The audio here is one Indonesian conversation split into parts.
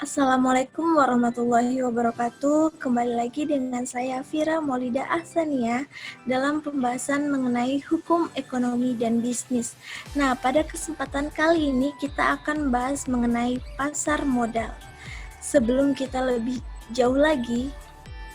Assalamualaikum warahmatullahi wabarakatuh. Kembali lagi dengan saya Fira Maulida Ahsania dalam pembahasan mengenai hukum ekonomi dan bisnis. Nah, pada kesempatan kali ini kita akan bahas mengenai pasar modal. Sebelum kita lebih jauh lagi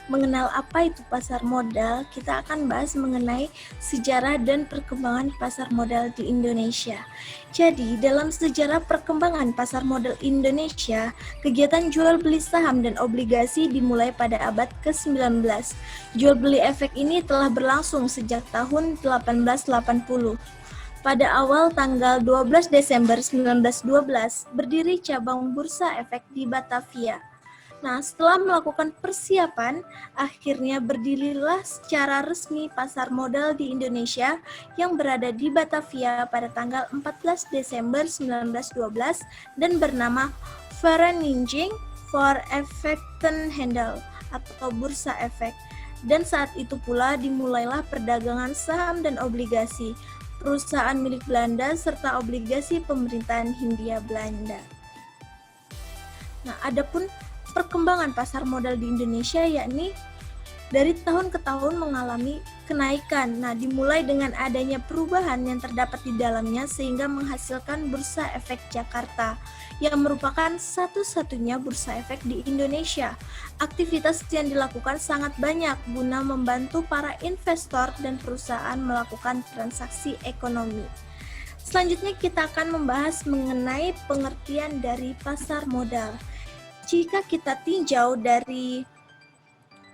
mengenal apa itu pasar modal, kita akan bahas mengenai sejarah dan perkembangan pasar modal di Indonesia. Jadi, dalam sejarah perkembangan pasar modal Indonesia, kegiatan jual beli saham dan obligasi dimulai pada abad ke-19. Jual beli efek ini telah berlangsung sejak tahun 1880. Pada awal tanggal 12 Desember 1912, berdiri cabang Bursa Efek di Batavia. Nah, setelah melakukan persiapan, akhirnya berdirilah secara resmi pasar modal di Indonesia yang berada di Batavia pada tanggal 14 Desember 1912 dan bernama Vereniging voor Effectenhandel atau Bursa Efek. Dan saat itu pula dimulailah perdagangan saham dan obligasi, perusahaan milik Belanda serta obligasi pemerintahan Hindia Belanda. Nah, adapun perkembangan pasar modal di Indonesia yakni dari tahun ke tahun mengalami kenaikan. Nah, dimulai dengan adanya perubahan yang terdapat di dalamnya sehingga menghasilkan Bursa Efek Jakarta yang merupakan satu-satunya bursa efek di Indonesia. Aktivitas yang dilakukan sangat banyak guna membantu para investor dan perusahaan melakukan transaksi ekonomi. Selanjutnya kita akan membahas mengenai pengertian dari pasar modal. Jika kita tinjau dari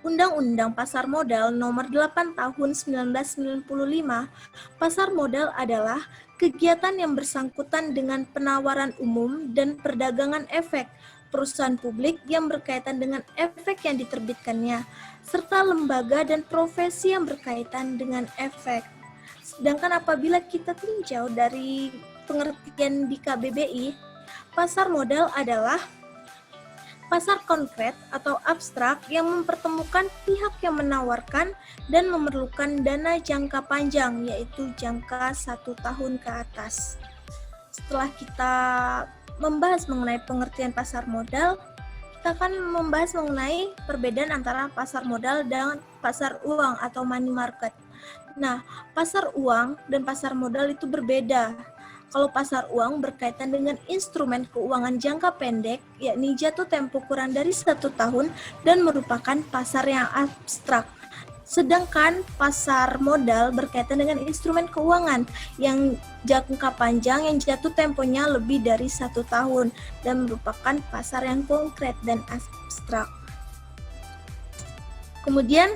Undang-Undang Pasar Modal Nomor 8 Tahun 1995, pasar modal adalah kegiatan yang bersangkutan dengan penawaran umum dan perdagangan efek perusahaan publik yang berkaitan dengan efek yang diterbitkannya, serta lembaga dan profesi yang berkaitan dengan efek. Sedangkan apabila kita tinjau dari pengertian di KBBI, pasar modal adalah pasar konkret atau abstrak yang mempertemukan pihak yang menawarkan dan memerlukan dana jangka panjang, yaitu jangka 1 tahun ke atas. Setelah kita membahas mengenai pengertian pasar modal, kita akan membahas mengenai perbedaan antara pasar modal dan pasar uang atau money market. Nah, pasar uang dan pasar modal itu berbeda. Kalau pasar uang berkaitan dengan instrumen keuangan jangka pendek, yakni jatuh tempo kurang dari 1 tahun dan merupakan pasar yang abstrak. Sedangkan pasar modal berkaitan dengan instrumen keuangan yang jangka panjang yang jatuh temponya lebih dari 1 tahun dan merupakan pasar yang konkret dan abstrak. Kemudian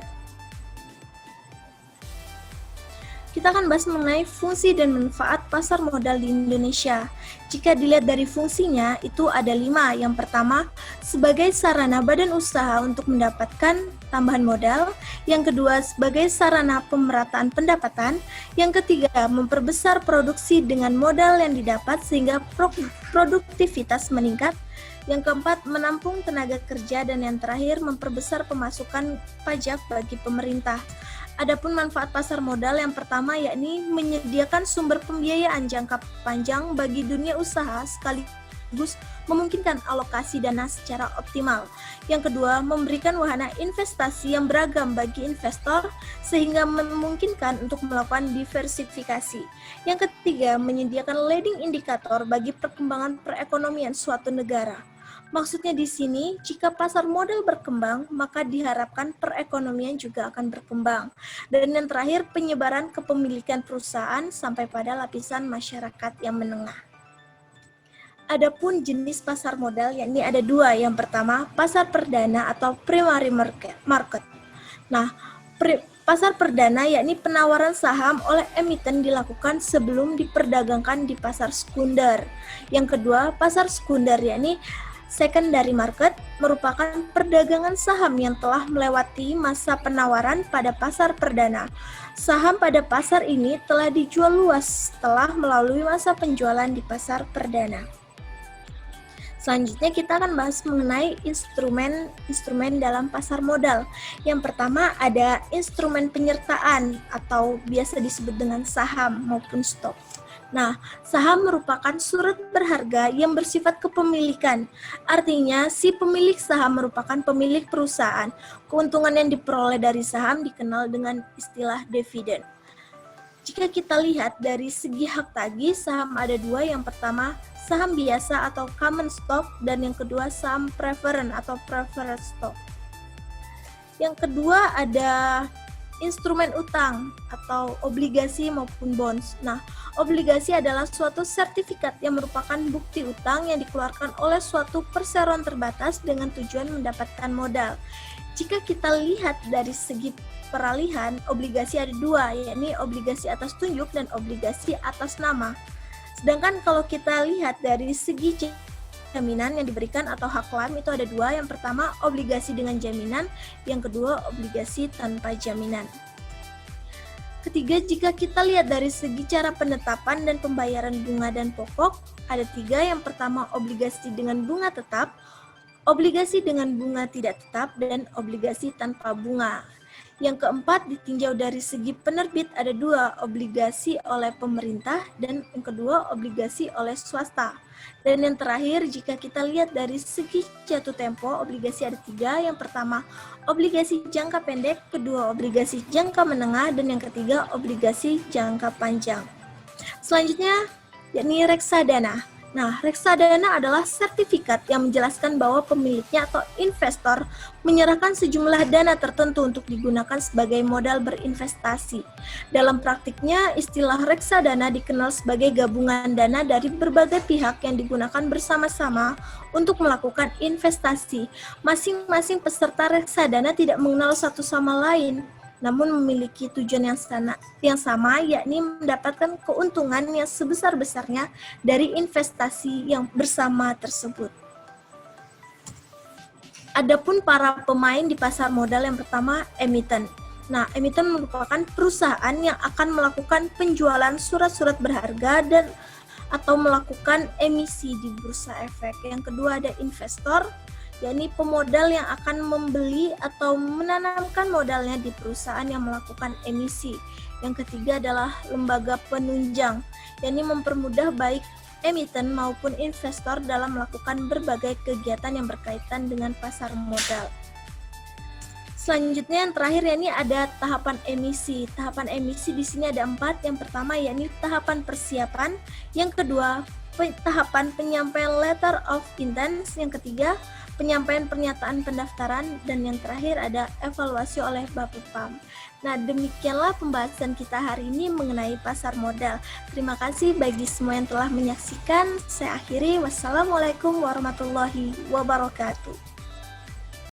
kita akan bahas mengenai fungsi dan manfaat pasar modal di Indonesia. Jika dilihat dari fungsinya, itu ada 5. Yang pertama, sebagai sarana badan usaha untuk mendapatkan tambahan modal. Yang kedua, sebagai sarana pemerataan pendapatan. Yang ketiga, memperbesar produksi dengan modal yang didapat sehingga produktivitas meningkat. Yang keempat, menampung tenaga kerja. Dan yang terakhir, memperbesar pemasukan pajak bagi pemerintah. Adapun manfaat pasar modal yang pertama yakni menyediakan sumber pembiayaan jangka panjang bagi dunia usaha sekaligus memungkinkan alokasi dana secara optimal. Yang kedua, memberikan wahana investasi yang beragam bagi investor sehingga memungkinkan untuk melakukan diversifikasi. Yang ketiga, menyediakan leading indikator bagi perkembangan perekonomian suatu negara. Maksudnya di sini, jika pasar modal berkembang, maka diharapkan perekonomian juga akan berkembang. Dan yang terakhir, penyebaran kepemilikan perusahaan sampai pada lapisan masyarakat yang menengah. Adapun jenis pasar modal, yakni ada 2. Yang pertama, pasar perdana atau primary market. Nah, pasar perdana yakni penawaran saham oleh emiten dilakukan sebelum diperdagangkan di pasar sekunder. Yang kedua, pasar sekunder yakni secondary market merupakan perdagangan saham yang telah melewati masa penawaran pada pasar perdana. Saham pada pasar ini telah dijual luas setelah melalui masa penjualan di pasar perdana. Selanjutnya kita akan bahas mengenai instrumen dalam pasar modal. Yang pertama ada instrumen penyertaan atau biasa disebut dengan saham maupun stok. Nah, saham merupakan surat berharga yang bersifat kepemilikan. Artinya, si pemilik saham merupakan pemilik perusahaan. Keuntungan yang diperoleh dari saham dikenal dengan istilah dividen. Jika kita lihat dari segi hak tagih, saham ada dua. Yang pertama, saham biasa atau common stock, dan yang kedua, saham preferred atau preferred stock. Yang kedua ada instrumen utang atau obligasi maupun bonds. Nah, obligasi adalah suatu sertifikat yang merupakan bukti utang yang dikeluarkan oleh suatu perseroan terbatas dengan tujuan mendapatkan modal. Jika kita lihat dari segi peralihan, obligasi ada dua, yakni obligasi atas tunjuk dan obligasi atas nama. Sedangkan kalau kita lihat dari segi jaminan yang diberikan atau hak klaim itu ada dua. Yang pertama, obligasi dengan jaminan. Yang kedua, obligasi tanpa jaminan. Ketiga, jika kita lihat dari segi cara penetapan dan pembayaran bunga dan pokok, ada tiga. Yang pertama, obligasi dengan bunga tetap, obligasi dengan bunga tidak tetap, dan obligasi tanpa bunga. Yang keempat, ditinjau dari segi penerbit ada dua, obligasi oleh pemerintah dan yang kedua, obligasi oleh swasta. Dan yang terakhir, jika kita lihat dari segi jatuh tempo, obligasi ada tiga. Yang pertama, obligasi jangka pendek, kedua, obligasi jangka menengah, dan yang ketiga, obligasi jangka panjang. Selanjutnya, yakni reksadana. Nah, reksadana adalah sertifikat yang menjelaskan bahwa pemiliknya atau investor menyerahkan sejumlah dana tertentu untuk digunakan sebagai modal berinvestasi. Dalam praktiknya, istilah reksadana dikenal sebagai gabungan dana dari berbagai pihak yang digunakan bersama-sama untuk melakukan investasi. Masing-masing peserta reksadana tidak mengenal satu sama lain, namun memiliki tujuan yang sama, yakni mendapatkan keuntungan yang sebesar-besarnya dari investasi yang bersama tersebut. Adapun para pemain di pasar modal, yang pertama, emiten. Nah, emiten merupakan perusahaan yang akan melakukan penjualan surat-surat berharga dan atau melakukan emisi di bursa efek. Yang kedua ada investor, yakni pemodal yang akan membeli atau menanamkan modalnya di perusahaan yang melakukan emisi. Yang ketiga adalah lembaga penunjang, yakni mempermudah baik emiten maupun investor dalam melakukan berbagai kegiatan yang berkaitan dengan pasar modal. Selanjutnya yang terakhir yakni ada tahapan emisi. Tahapan emisi di sini ada 4. Yang pertama yakni tahapan persiapan, yang kedua tahapan penyampaian letter of intent, yang ketiga penyampaian pernyataan pendaftaran, dan yang terakhir ada evaluasi oleh Bapepam. Nah, demikianlah pembahasan kita hari ini mengenai pasar modal. Terima kasih bagi semua yang telah menyaksikan. Saya akhiri. Wassalamualaikum warahmatullahi wabarakatuh.